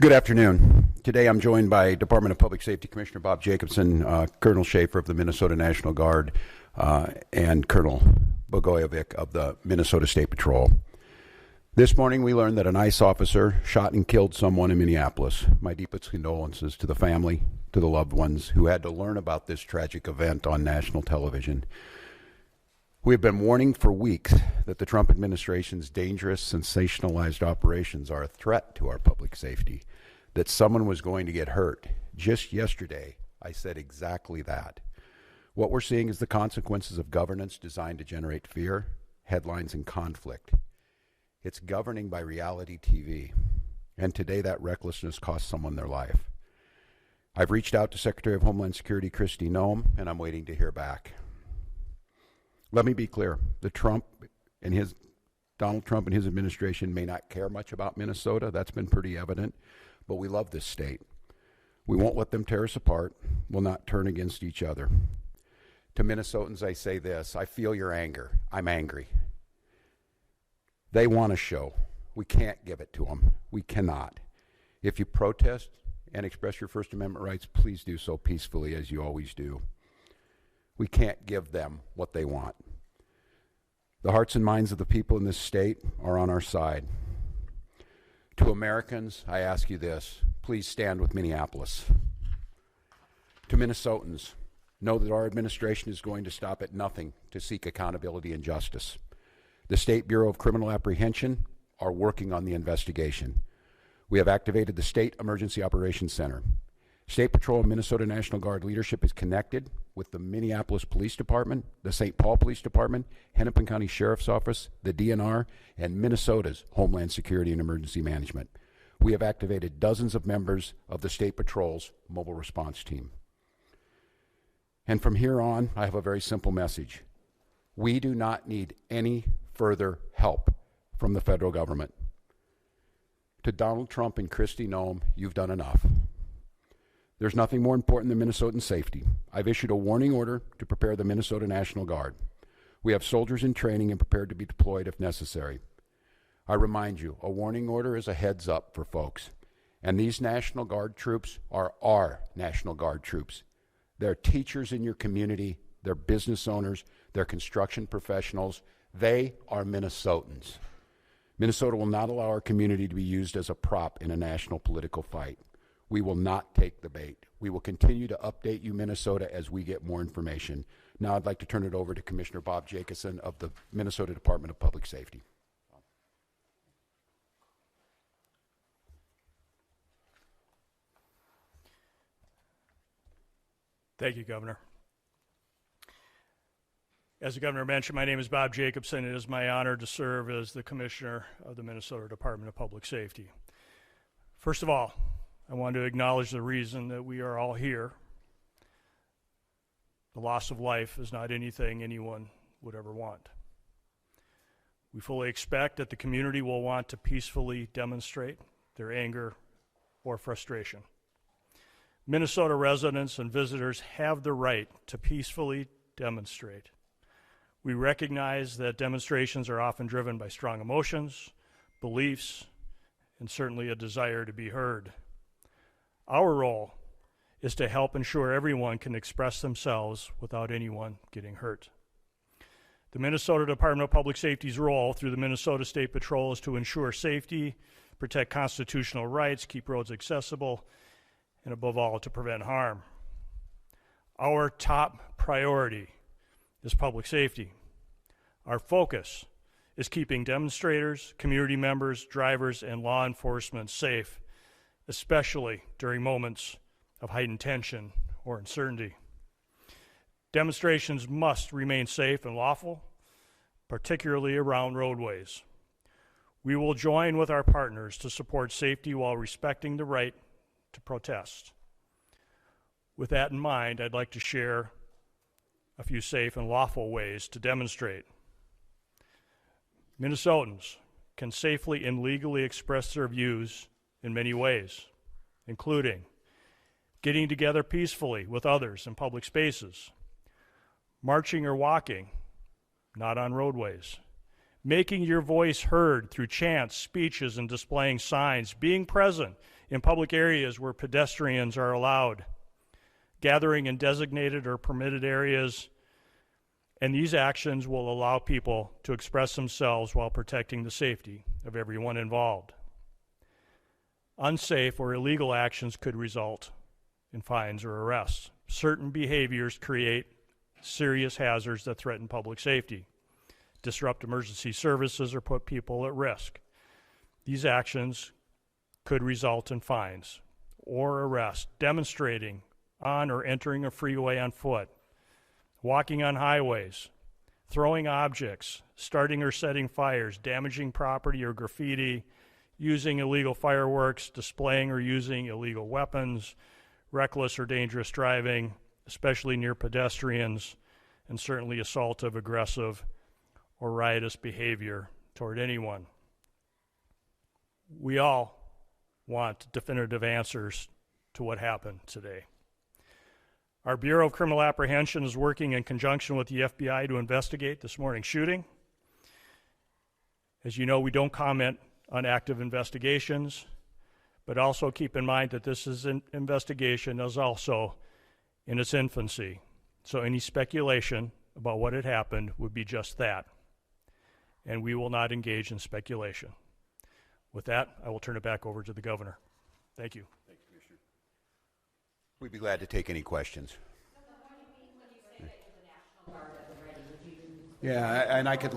Good afternoon. Today I'm joined by Department of Public Safety Commissioner Bob Jacobson, Colonel Schaefer of the Minnesota National Guard, and Colonel Bogojevic of the Minnesota State Patrol. This morning we learned that an ICE officer shot and killed someone in Minneapolis. My deepest condolences to the family, to the loved ones who had to learn about this tragic event on national television. We have been warning for weeks that the Trump administration's dangerous, sensationalized operations are a threat to our public safety, that someone was going to get hurt. Just yesterday, I said exactly that. What we're seeing is the consequences of governance designed to generate fear, headlines, and conflict. It's governing by reality TV, and today that recklessness cost someone their life. I've reached out to Secretary of Homeland Security Kristi Noem, and I'm waiting to hear back. Let me be clear, Donald Trump and his administration may not care much about Minnesota. That's been pretty evident, but we love this state. We won't let them tear us apart. We'll not turn against each other. To Minnesotans, I say this: I feel your anger. I'm angry. They want a show. We can't give it to them. We cannot. If you protest and express your First Amendment rights, please do so peacefully, as you always do. We can't give them what they want. The hearts and minds of the people in this state are on our side. To Americans, I ask you this: please stand with Minneapolis. To Minnesotans, know that our administration is going to stop at nothing to seek accountability and justice. The State Bureau of Criminal Apprehension are working on the investigation. We have activated the State Emergency Operations Center. State Patrol and Minnesota National Guard leadership is connected with the Minneapolis Police Department, the St. Paul Police Department, Hennepin County Sheriff's Office, the DNR, and Minnesota's Homeland Security and Emergency Management. We have activated dozens of members of the State Patrol's mobile response team. And from here on, I have a very simple message. We do not need any further help from the federal government. To Donald Trump and Kristi Noem, you've done enough. There's nothing more important than Minnesotan safety. I've issued a warning order to prepare the Minnesota National Guard. We have soldiers in training and prepared to be deployed if necessary. I remind you, a warning order is a heads up for folks. And these National Guard troops are our National Guard troops. They're teachers in your community, they're business owners, they're construction professionals. They are Minnesotans. Minnesota will not allow our community to be used as a prop in a national political fight. We will not take the bait. We will continue to update you, Minnesota, as we get more information. Now I'd like to turn it over to Commissioner Bob Jacobson of the Minnesota Department of Public Safety. Thank you, Governor. As the Governor mentioned, my name is Bob Jacobson. It is my honor to serve as the Commissioner of the Minnesota Department of Public Safety. First of all, I want to acknowledge the reason that we are all here. The loss of life is not anything anyone would ever want. We fully expect that the community will want to peacefully demonstrate their anger or frustration. Minnesota residents and visitors have the right to peacefully demonstrate. We recognize that demonstrations are often driven by strong emotions, beliefs, and certainly a desire to be heard. Our role is to help ensure everyone can express themselves without anyone getting hurt. The Minnesota Department of Public Safety's role through the Minnesota State Patrol is to ensure safety, protect constitutional rights, keep roads accessible, and above all, to prevent harm. Our top priority is public safety. Our focus is keeping demonstrators, community members, drivers, and law enforcement safe, especially during moments of heightened tension or uncertainty. Demonstrations must remain safe and lawful, particularly around roadways. We will join with our partners to support safety while respecting the right to protest. With that in mind, I'd like to share a few safe and lawful ways to demonstrate. Minnesotans can safely and legally express their views in many ways, including getting together peacefully with others in public spaces, marching or walking, not on roadways, making your voice heard through chants, speeches, and displaying signs, being present in public areas where pedestrians are allowed, gathering in designated or permitted areas, and these actions will allow people to express themselves while protecting the safety of everyone involved. Unsafe or illegal actions could result in fines or arrests. Certain behaviors create serious hazards that threaten public safety, disrupt emergency services, or put people at risk. These actions could result in fines or arrest. Demonstrating on or entering a freeway on foot, walking on highways, throwing objects, starting or setting fires, damaging property or graffiti, using illegal fireworks, displaying or using illegal weapons, reckless or dangerous driving, especially near pedestrians, and certainly assaultive, aggressive, or riotous behavior toward anyone. We all want definitive answers to what happened today. Our Bureau of Criminal Apprehension is working in conjunction with the FBI to investigate this morning's shooting. As you know, we don't comment on active investigations, but also keep in mind that this is an investigation is also in its infancy. So any speculation about what had happened would be just that. And we will not engage in speculation. With that, I will turn it back over to the governor. Thank you. Thanks, Commissioner. We'd be glad to take any questions. Yeah, and I can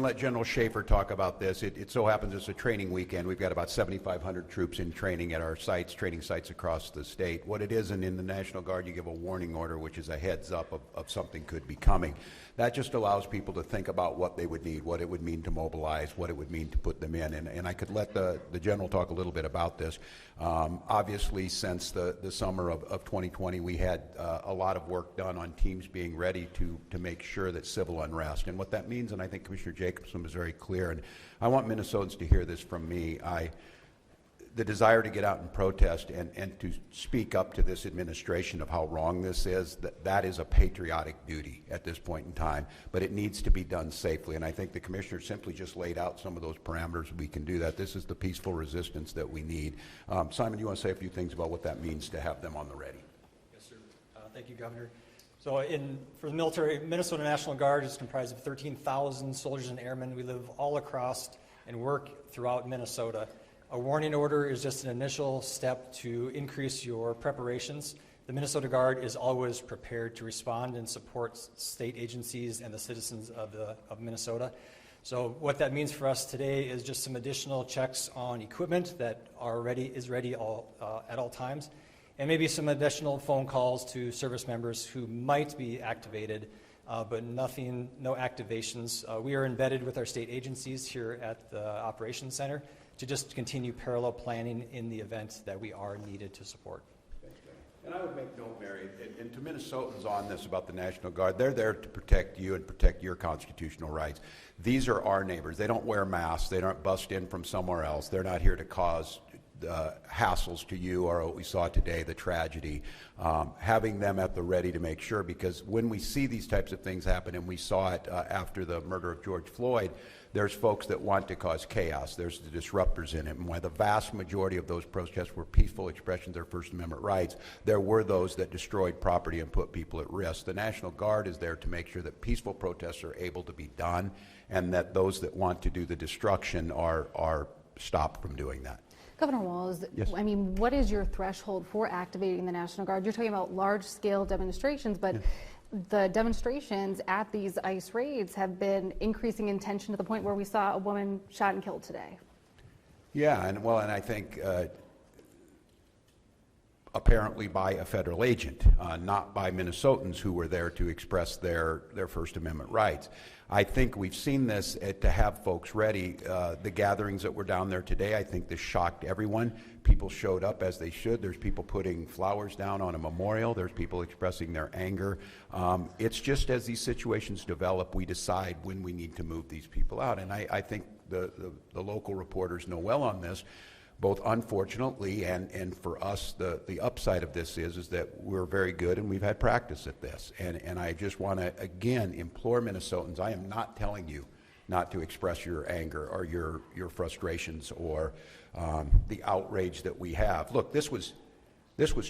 let General Schaefer talk about this. It so happens it's a training weekend. We've got about 7,500 troops in training at our sites, training sites across the state. What it is, and in the National Guard, you give a warning order, which is a heads up of something could be coming. That just allows people to think about what they would need, what it would mean to mobilize, what it would mean to put them in. And I could let the General talk a little bit about this. Obviously, since the summer of 2020, we had a lot of work done on teams being ready to make sure that civil unrest. And what that means, and I think Commissioner Jacobson was very clear, and I want Minnesotans to hear this from me. The desire to get out and protest and to speak up to this administration of how wrong this is, that is a patriotic duty at this point in time, but it needs to be done safely. And I think the Commissioner simply just laid out some of those parameters. We can do that. This is the peaceful resistance that we need. Simon, do you want to say a few things about what that means to have them on the ready? Yes, sir. Thank you, Governor. So for the military, Minnesota National Guard is comprised of 13,000 soldiers and airmen. We live all across and work throughout Minnesota. A warning order is just an initial step to increase your preparations. The Minnesota Guard is always prepared to respond and support state agencies and the citizens of Minnesota. So what that means for us today is just some additional checks on equipment that is ready at all times, and maybe some additional phone calls to service members who might be activated, but no activations. We are embedded with our state agencies here at the Operations Center to just continue parallel planning in the event that we are needed to support. And I would make note, Mary, and to Minnesotans on this about the National Guard, they're there to protect you and protect your constitutional rights. These are our neighbors. They don't wear masks. They don't bust in from somewhere else. They're not here to cause hassles to you or what we saw today, the tragedy. Having them at the ready to make sure, because when we see these types of things happen, and we saw it after the murder of George Floyd, there's folks that want to cause chaos. There's the disruptors in it. And while the vast majority of those protests were peaceful expressions of their First Amendment rights, there were those that destroyed property and put people at risk. The National Guard is there to make sure that peaceful protests are able to be done, and that those that want to do the destruction are stopped from doing that. Governor Walz, yes. I mean, what is your threshold for activating the National Guard? You're talking about large-scale demonstrations, but the demonstrations at these ICE raids have been increasing in tension to the point where we saw a woman shot and killed today. Yeah, and I think apparently by a federal agent, not by Minnesotans who were there to express their First Amendment rights. I think we've seen this to have folks ready. The gatherings that were down there today, I think this shocked everyone. People showed up as they should. There's people putting flowers down on a memorial. There's people expressing their anger. It's just as these situations develop, we decide when we need to move these people out. And I think the local reporters know well on this. Both unfortunately and for us, the upside of this is that we're very good and we've had practice at this. And I just want to, again, implore Minnesotans, I am not telling you not to express your anger or your frustrations or the outrage that we have. Look, this was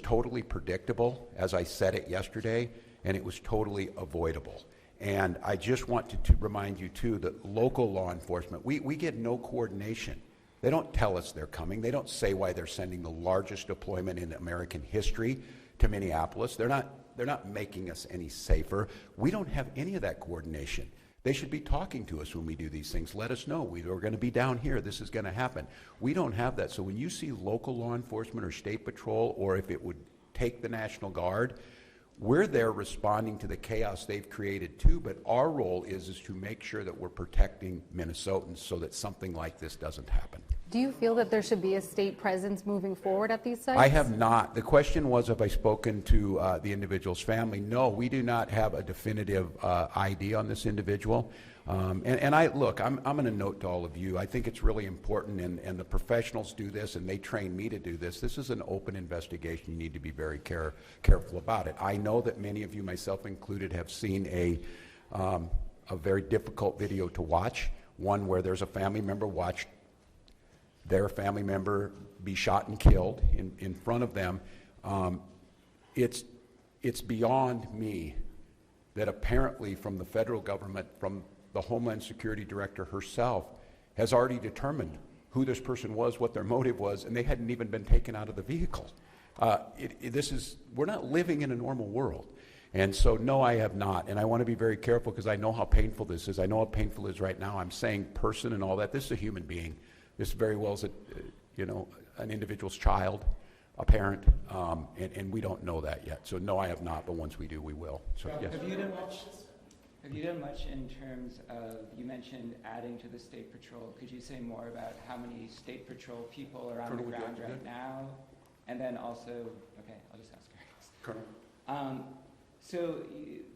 totally predictable, as I said it yesterday, and it was totally avoidable. And I just want to remind you, too, that local law enforcement, we get no coordination. They don't tell us they're coming. They don't say why they're sending the largest deployment in American history to Minneapolis. They're not making us any safer. We don't have any of that coordination. They should be talking to us when we do these things. Let us know. We're going to be down here. This is going to happen. We don't have that. So when you see local law enforcement or state patrol, or if it would take the National Guard, we're there responding to the chaos they've created too, but our role is to make sure that we're protecting Minnesotans so that something like this doesn't happen. Do you feel that there should be a state presence moving forward at these sites? I have not. The question was, have I spoken to the individual's family? No, we do not have a definitive ID on this individual. And I'm going to note to all of you, I think it's really important, and the professionals do this, and they train me to do this. This is an open investigation. You need to be very careful about it. I know that many of you, myself included, have seen a very difficult video to watch, one where there's a family member watched their family member be shot and killed in front of them. It's beyond me that apparently from the federal government, from the Homeland Security Director herself, has already determined who this person was, what their motive was, and they hadn't even been taken out of the vehicle. We're not living in a normal world. And so, no, I have not. And I want to be very careful because I know how painful this is. I know how painful it is right now. I'm saying person and all that. This is a human being. This very well is an individual's child, a parent, and we don't know that yet. So no, I have not, but once we do, we will. So yes. Have you done much in terms of, you mentioned adding to the State Patrol. Could you say more about how many State Patrol people are on the ground right now? And then also, okay, I'll just ask her. Colonel. So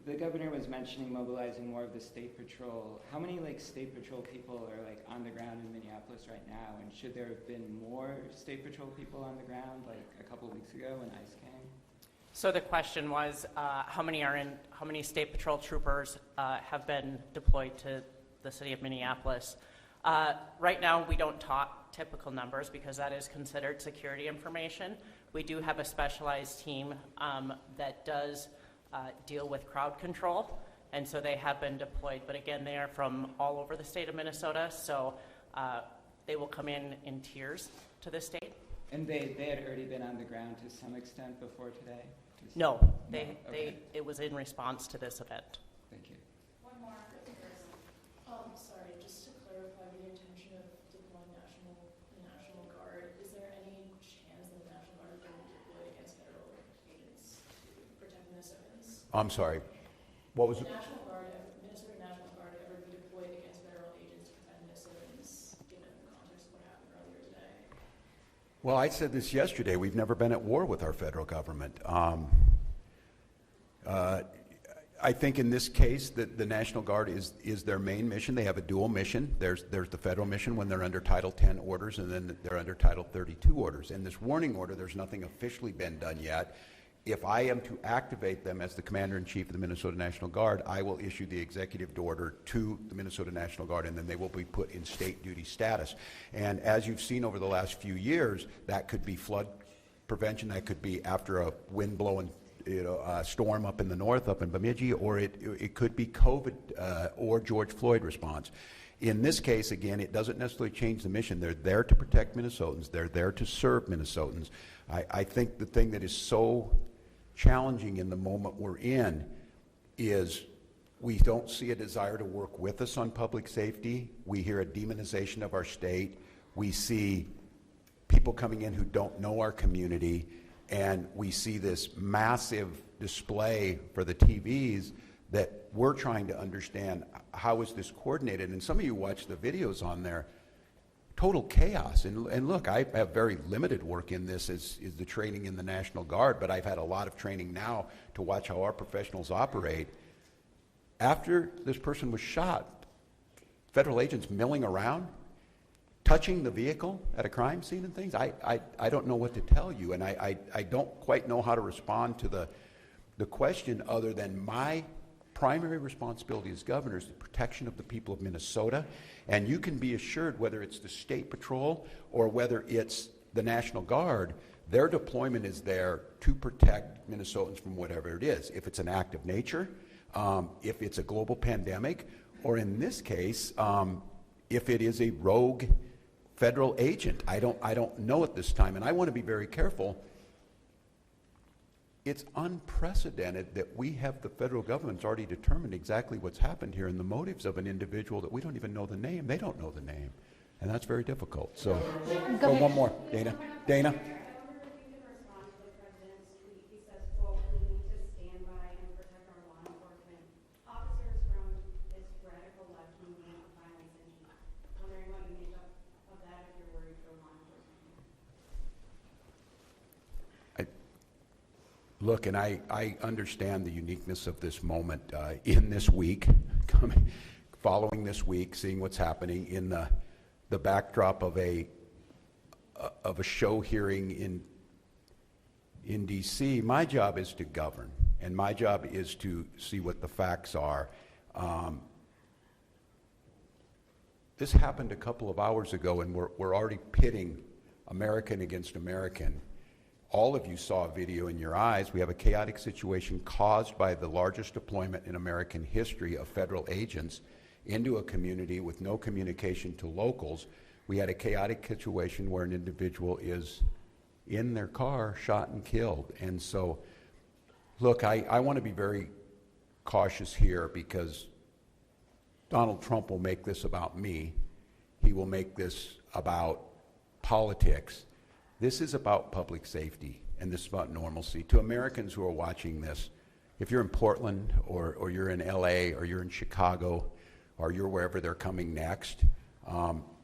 the governor was mentioning mobilizing more of the State Patrol. How many State Patrol people are on the ground in Minneapolis right now? And should there have been more State Patrol people on the ground a couple of weeks ago when ICE came? So the question was, how many State Patrol troopers have been deployed to the city of Minneapolis? Right now, we don't talk typical numbers because that is considered security information. We do have a specialized team that does deal with crowd control, and so they have been deployed. But again, they are from all over the state of Minnesota, so they will come in tiers to the state. And they had already been on the ground to some extent before today? No, Okay. it was in response to this event. Thank you. One more. Sorry, just to clarify the intention of deploying the National Guard, is there any chance that the National Guard is going to deploy against federal agents to protect Minnesotans? I'm sorry. What was it? Minnesota National Guard ever be deployed against federal agents to protect Minnesotans, given the context of what happened earlier today? Well, I said this yesterday. We've never been at war with our federal government. I think in this case that the National Guard is their main mission. They have a dual mission. There's the federal mission when they're under Title 10 orders, and then they're under Title 32 orders. In this warning order, there's nothing officially been done yet. If I am to activate them as the Commander-in-Chief of the Minnesota National Guard, I will issue the executive order to the Minnesota National Guard, and then they will be put in state duty status. And as you've seen over the last few years, that could be flood prevention, that could be after a wind-blowing storm up in the north, up in Bemidji, or it could be COVID or George Floyd response. In this case, again, it doesn't necessarily change the mission. They're there to protect Minnesotans. They're there to serve Minnesotans. I think the thing that is so challenging in the moment we're in is we don't see a desire to work with us on public safety. We hear a demonization of our state. We see people coming in who don't know our community, and we see this massive display for the TVs that we're trying to understand how is this coordinated. And some of you watch the videos on there, total chaos. And look, I have very limited work in this is the training in the National Guard, but I've had a lot of training now to watch how our professionals operate. After this person was shot, federal agents milling around, touching the vehicle at a crime scene and things. I don't know what to tell you, and I don't quite know how to respond to the question other than my primary responsibility as governor is the protection of the people of Minnesota, and you can be assured whether it's the State Patrol or whether it's the National Guard, their deployment is there to protect Minnesotans from whatever it is. If it's an act of nature, if it's a global pandemic, or in this case, if it is a rogue federal agent. I don't know at this time, and I want to be very careful. It's unprecedented that we have the federal government's already determined exactly what's happened here and the motives of an individual that we don't even know the name. They don't know the name, and that's very difficult. So, Go one more, Dana. Dana. I wonder if you can respond to the president's tweet. He says, quote, "We need to stand by and protect our law enforcement officers from this radical left movement of violence and heat." Wondering what you make of that, if you're worried for law enforcement. Look, and I understand the uniqueness of this moment in this week, following this week, seeing what's happening in the backdrop of a show hearing in D.C. My job is to govern, and my job is to see what the facts are. This happened a couple of hours ago, and we're already pitting American against American. All of you saw a video in your eyes. We have a chaotic situation caused by the largest deployment in American history of federal agents into a community with no communication to locals. We had a chaotic situation where an individual is in their car, shot and killed. And so, look, I want to be very cautious here because Donald Trump will make this about me. He will make this about politics. This is about public safety, and this is about normalcy. To Americans who are watching this, if you're in Portland or you're in LA or you're in Chicago or you're wherever they're coming next,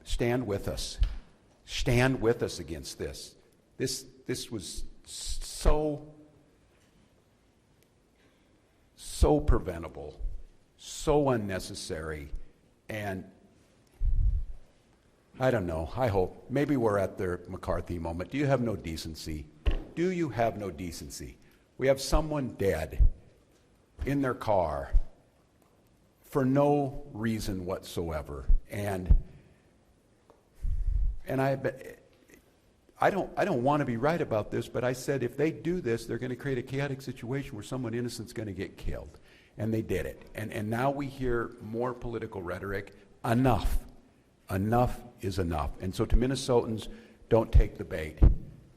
stand with us. Stand with us against this. This was so preventable, so unnecessary, and I don't know. I hope. Maybe we're at the McCarthy moment. Do you have no decency? Do you have no decency? We have someone dead in their car for no reason whatsoever. And I don't want to be right about this, but I said if they do this, they're going to create a chaotic situation where someone innocent's going to get killed. And they did it. And now we hear more political rhetoric. Enough. Enough is enough. And so to Minnesotans, don't take the bait.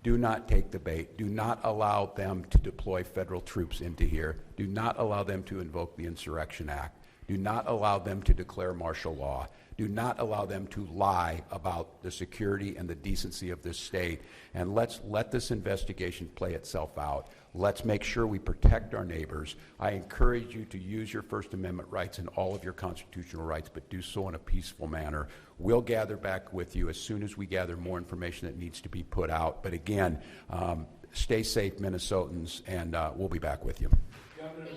Do not take the bait. Do not allow them to deploy federal troops into here. Do not allow them to invoke the Insurrection Act. Do not allow them to declare martial law. Do not allow them to lie about the security and the decency of this state. And let's let this investigation play itself out. Let's make sure we protect our neighbors. I encourage you to use your First Amendment rights and all of your constitutional rights, but do so in a peaceful manner. We'll gather back with you as soon as we gather more information that needs to be put out. But again, stay safe, Minnesotans, and we'll be back with you. Governor,